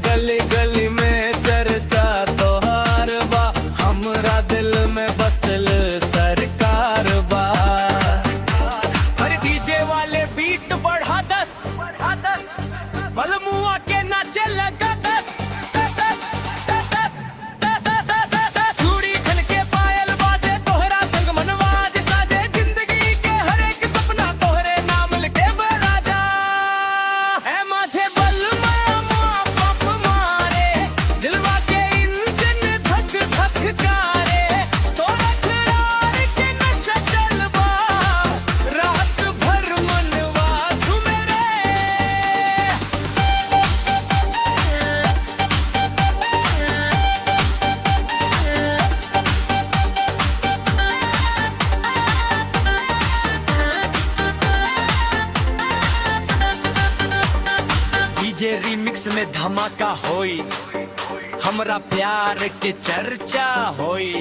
गली गली में चर्चा तोहार बा, हमरा दिल में बसल सरकार बा। अरे डीजे वाले बीट बढ़ा 10, बलमुआ के नाचे लगा 10। चूड़ी खन के पायल बाजे तोहरा संग मनवाज साजे, जिंदगी के हर एक सपना तोहरे नाम लिखे राजा। है माझे बलमा पंप मारे, दिलवा के इंजन धक धक कारे, तोरा करार के नशा चलबा, रात भर मनवा झूमे रे। डीजे रीमिक्स में धमाका होई, हमरा प्यार के चर्चा होई।